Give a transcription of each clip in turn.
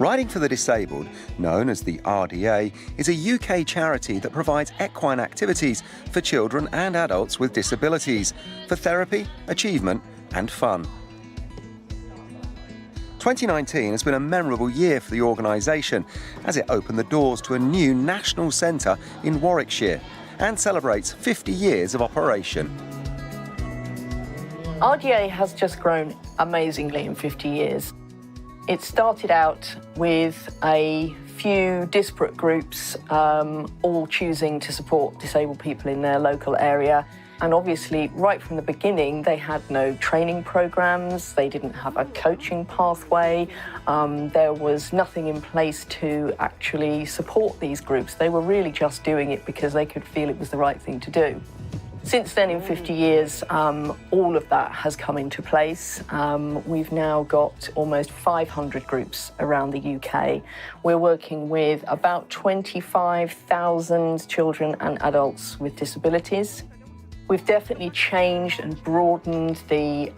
Riding for the Disabled, known as the RDA, is a UK charity that provides equine activities for children and adults with disabilities, for therapy, achievement and fun. 2019 has been a memorable year for the organisation as it opened the doors to a new national centre in Warwickshire and celebrates 50 years of operation. RDA has just grown amazingly in 50 years. It started out with a few disparate groups, all choosing to support disabled people in their local area. And obviously, right from the beginning, they had no training programs, they didn't have a coaching pathway, there was nothing in place to actually support these groups. They were really just doing it because they could feel it was the right thing to do. Since then, in 50 years, all of that has come into place. We've now got almost 500 groups around the UK. We're working with about 25,000 children and adults with disabilities. We've definitely changed and broadened the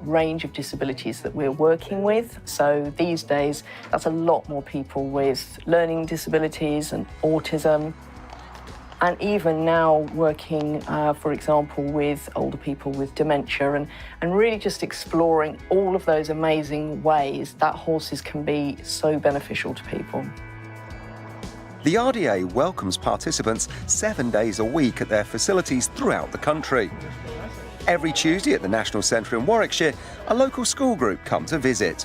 range of disabilities that we're working with. So these days, that's a lot more people with learning disabilities and autism. And even now working, for example, with older people with dementia and really just exploring all of those amazing ways that horses can be so beneficial to people. The RDA welcomes participants 7 days a week at their facilities throughout the country. Every Tuesday at the National Centre in Warwickshire, a local school group come to visit.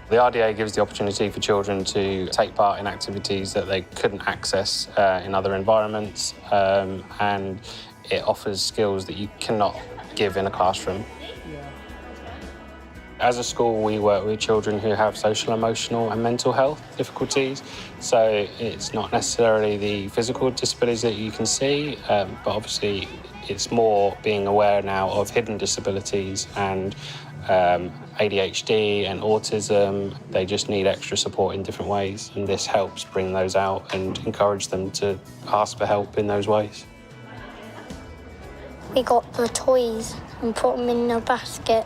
The RDA gives the opportunity for children to take part in activities that they couldn't access in other environments, and it offers skills that you cannot give in a classroom. As a school, we work with children who have social, emotional and mental health difficulties. So it's not necessarily the physical disabilities that you can see, but obviously it's more being aware now of hidden disabilities and ADHD and autism. They just need extra support in different ways, and this helps bring those out and encourage them to ask for help in those ways. We got the toys and put them in a basket,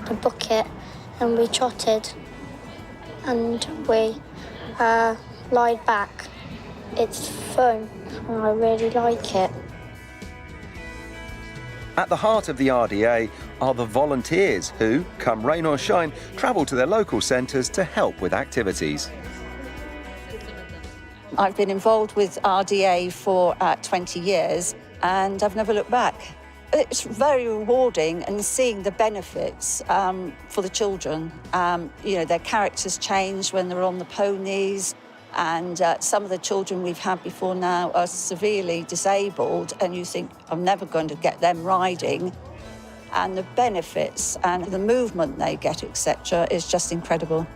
a bucket, and we trotted and we lied back. It's fun and I really like it. At the heart of the RDA are the volunteers who, come rain or shine, travel to their local centres to help with activities. I've been involved with RDA for 20 years and I've never looked back. It's very rewarding and seeing the benefits for the children. You know, their characters change when they're on the ponies, and some of the children we've had before now are severely disabled, and you think, I'm never going to get them riding. And the benefits and the movement they get, etc., is just incredible.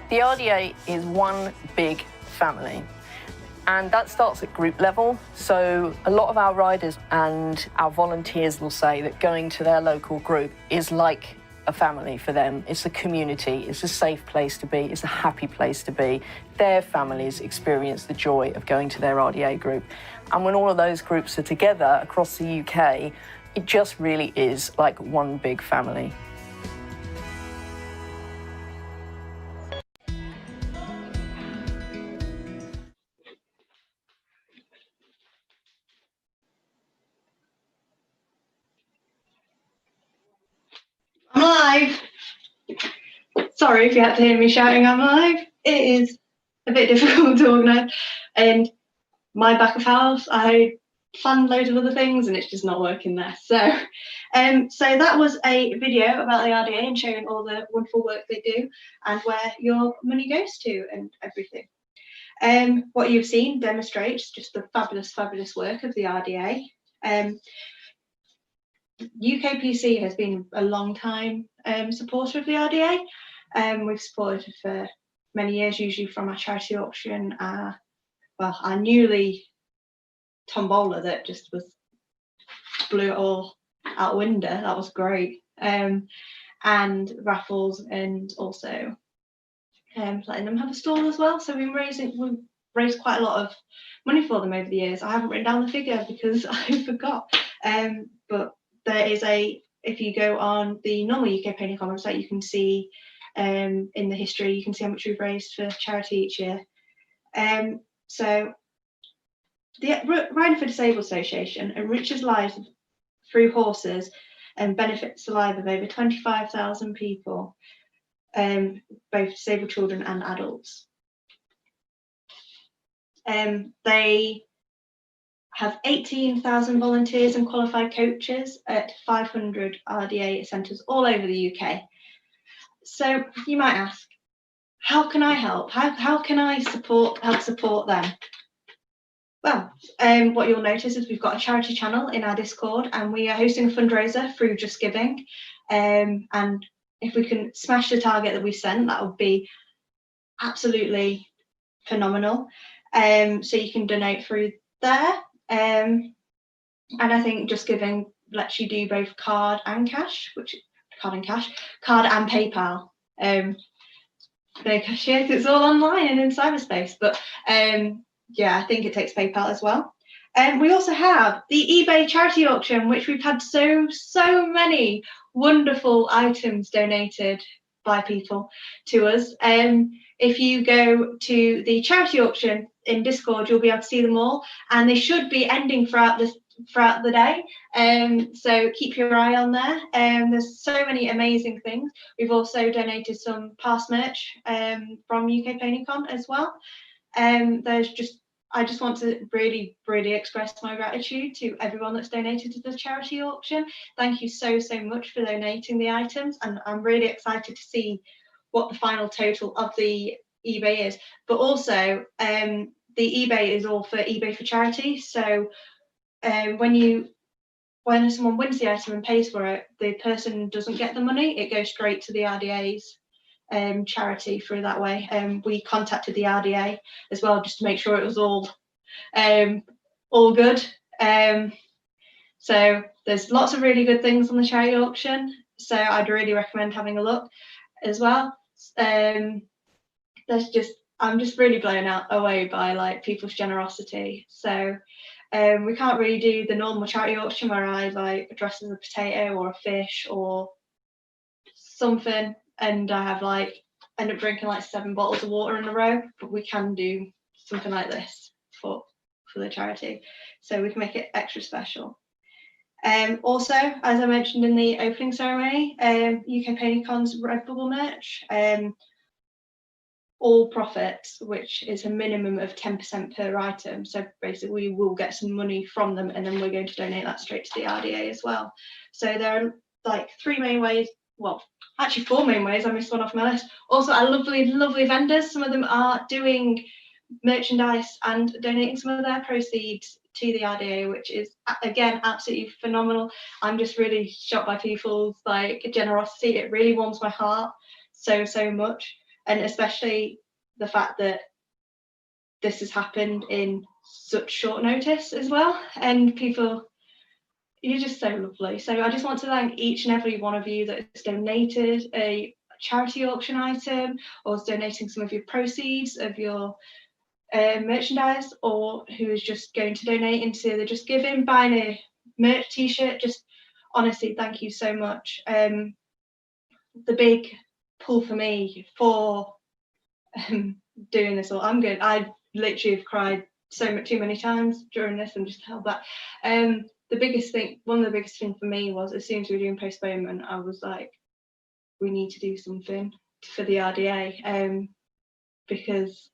The RDA is one big family. And that starts at group level. So a lot of our riders and our volunteers will say that going to their local group is like a family for them. It's a community, it's a safe place to be, it's a happy place to be. Their families experience the joy of going to their RDA group. And when all of those groups are together across the UK, it just really is like one big family. I'm live. Sorry if you had to hear me shouting I'm live. It is a bit difficult to organise. And my back of house, I planned loads of other things and it's just not working there. So that was a video about the RDA and showing all the wonderful work they do and where your money goes to and everything. What you've seen demonstrates just the fabulous, fabulous work of the RDA. UK PC has been a long time supporter of the RDA. We've supported it for many years, usually from our charity auction, our newly tombola that just blew it all out the window. That was great. And raffles, and also letting them have a stall as well. So we've raised quite a lot of money for them over the years. I haven't written down the figure because I forgot. But there is a if you go on the normal UK PonyCon website, you can see in the history, you can see how much we've raised for charity each year. So the Riding for Disabled Association enriches lives through horses and benefits the lives of over 25,000 people, both disabled children and adults. They have 18,000 volunteers and qualified coaches at 500 RDA centres all over the UK. So you might ask, how can I help? How can I help support them? Well, what you'll notice is we've got a charity channel in our Discord, and we are hosting a fundraiser through Just Giving. And if we can smash the target that we sent, that would be absolutely phenomenal. So you can donate through there. And I think Just Giving lets you do both card and PayPal. No cashier, it's all online and in cyberspace, but yeah, I think it takes PayPal as well. We also have the eBay charity auction, which we've had so many wonderful items donated by people to us. If you go to the charity auction in Discord, you'll be able to see them all, and they should be ending throughout the day. So keep your eye on there. There's so many amazing things. We've also donated some past merch from UK PonyCon as well. I just want to really express my gratitude to everyone that's donated to the charity auction. Thank you so much for donating the items, and I'm really excited to see what the final total of the eBay is. But also, the eBay is all for eBay for charity. So when someone wins the item and pays for it, the person doesn't get the money. It goes straight to the RDA's charity through that way. We contacted the RDA as well just to make sure it was all good. So there's lots of really good things on the charity auction, so I'd really recommend having a look as well. I'm just really blown away by like people's generosity. So we can't really do the normal charity auction where I like dress as a potato or a fish or something, and I have like end up drinking like 7 bottles of water in a row, but we can do something like this for the charity, so we can make it extra special. Also, as I mentioned in the opening ceremony, UK PonyCon's Red Bubble merch, all profits, which is a minimum of 10% per item. So basically we will get some money from them, and then we're going to donate that straight to the RDA as well. So there are like 3 main ways, well, actually 4 main ways, I missed one off my list. Also, our lovely vendors, some of them are doing merchandise and donating some of their proceeds to the RDA, which is again absolutely phenomenal. I'm just really shocked by people's like generosity. It really warms my heart so much, and especially the fact that this has happened in such short notice as well. And people, you're just so lovely. So I just want to thank each and every one of you that has donated a charity auction item, or is donating some of your proceeds of your merchandise, or who is just going to donate into the Just Giving, buying a merch t-shirt. Just honestly, thank you so much. The big pull for me for doing this all, I literally have cried too many times during this and just held back. One of the biggest things for me was, as soon as we were doing postponement, I was like, we need to do something for the RDA, because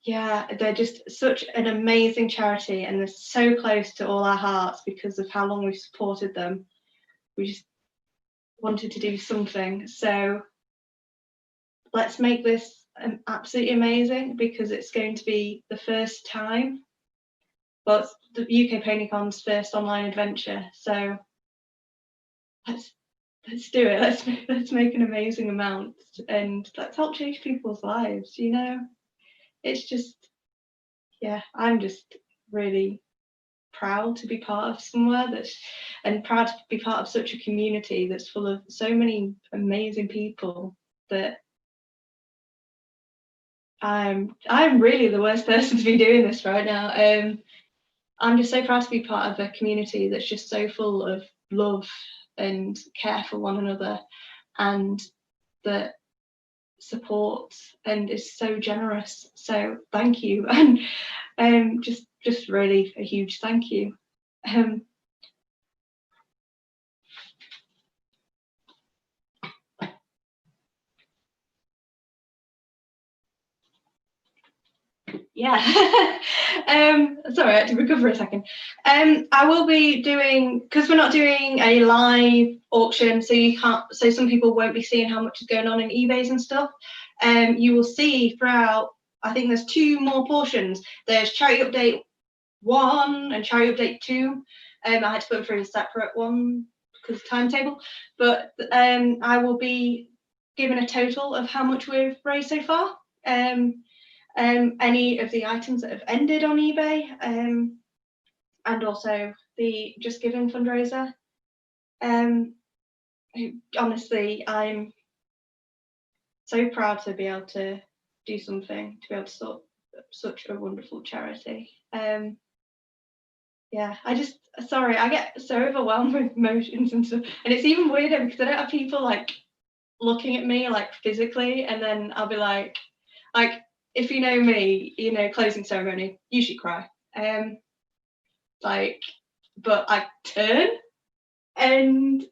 yeah, they're just such an amazing charity, and they're so close to all our hearts because of how long we've supported them. We just wanted to do something. So let's make this absolutely amazing, because it's going to be the first time, well, it's the UK PonyCon's first online adventure. So let's do it. Let's make an amazing amount, and let's help change people's lives, you know. It's just, yeah, I'm just really proud to be part of somewhere and proud to be part of such a community that's full of so many amazing people that I'm really the worst person to be doing this right now. I'm just so proud to be part of a community that's just so full of love and care for one another, and that supports and is so generous. So thank you, and just really a huge thank you. Yeah. Sorry, I had to recover a second. I will be doing, because we're not doing a live auction, so you can't, so some people won't be seeing how much is going on in eBays and stuff. You will see throughout, I think there's 2 more portions. There's charity update 1 and charity update 2. I had to put them through a separate one because of timetable, but I will be giving a total of how much we've raised so far. Any of the items that have ended on eBay, and also the Just Giving fundraiser. Honestly, I'm so proud to be able to do something, to be able to sort such a wonderful charity. Yeah, sorry, I get so overwhelmed with emotions and stuff, and it's even weirder because I don't have people like looking at me like physically, and then I'll be like if you know me, you know, closing ceremony, usually cry. But I turn, and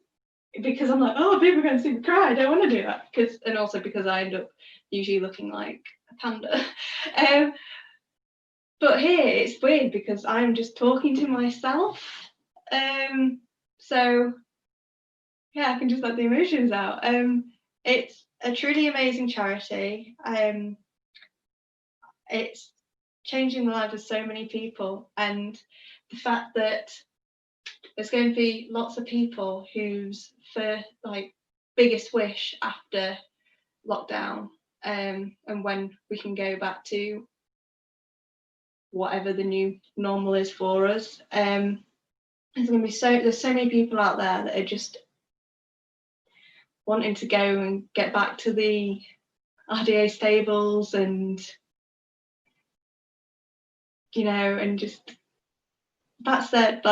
because I'm like, oh, people are going to see me cry, I don't want to do that. And also because I end up usually looking like a panda. But here it's weird because I'm just talking to myself. So yeah, I can just let the emotions out. It's a truly amazing charity. It's changing the lives of so many people, and the fact that there's going to be lots of people whose biggest wish after lockdown, and when we can go back to whatever the new normal is for us, there's going to be there's so many people out there that are just wanting to go and get back to the RDA stables, and you know, and just that's what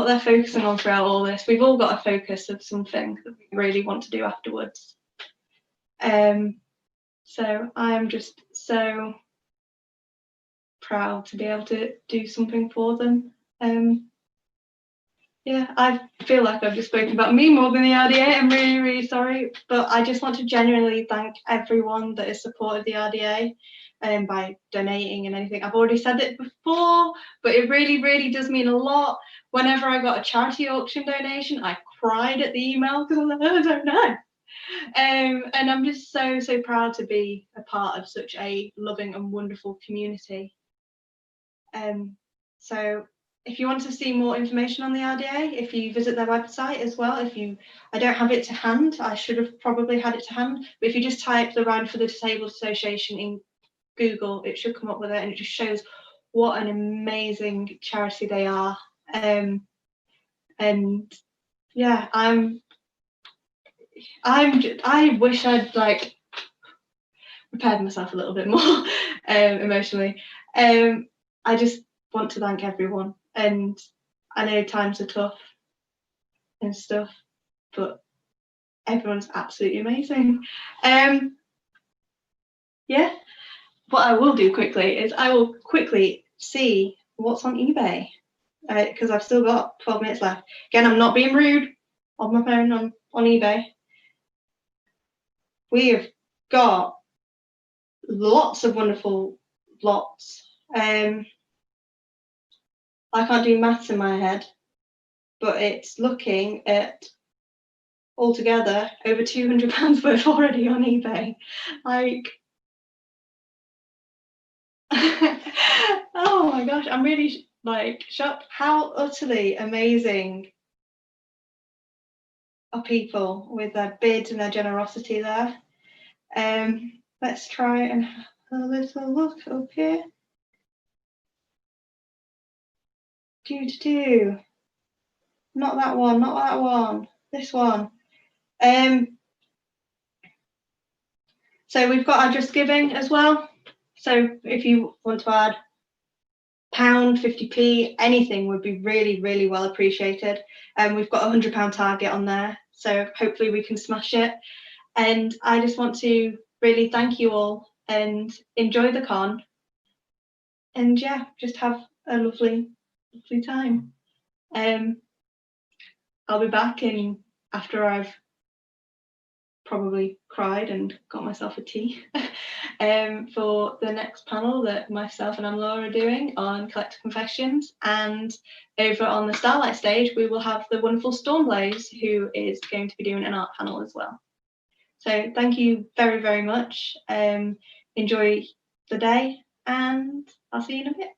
they're focusing on throughout all this. We've all got a focus of something that we really want to do afterwards. So I'm just so proud to be able to do something for them. Yeah, I feel like I've just spoken about me more than the RDA. I'm really, really sorry, but I just want to genuinely thank everyone that has supported the RDA by donating and anything. I've already said it before, but it really, really does mean a lot. Whenever I got a charity auction donation, I cried at the email because I was like, oh, I don't know. And I'm just so, so proud to be a part of such a loving and wonderful community. So if you want to see more information on the RDA, if you visit their website as well, I don't have it to hand, I should have probably had it to hand, but if you just type the Ride for the Disabled Association in Google, it should come up with it, and it just shows what an amazing charity they are. And yeah, I wish I'd prepared myself a little bit more emotionally. I just want to thank everyone, and I know times are tough and stuff, but everyone's absolutely amazing. Yeah, what I will do quickly is I will quickly see what's on eBay, because I've still got 12 minutes left. Again, I'm not being rude on my phone on eBay. We have got lots of wonderful lots. I can't do maths in my head, but it's looking at altogether over £200 worth already on eBay. Oh my gosh, I'm really shocked how utterly amazing are people with their bids and their generosity there. Let's try and have a little look up here. Not that one, not that one, this one. So we've got our Just Giving as well. So if you want to add £1, 50p, anything would be really, really well appreciated. We've got a £100 target on there, so hopefully we can smash it. And I just want to really thank you all and enjoy the con. And yeah, just have a lovely, lovely time. I'll be back in after I've probably cried and got myself a tea for the next panel that myself and Anne-Laura are doing on Collective Confessions. And over on the Starlight stage, we will have the wonderful Stormblaze, who is going to be doing an art panel as well. So thank you very, very much. Enjoy the day, and I'll see you in a bit.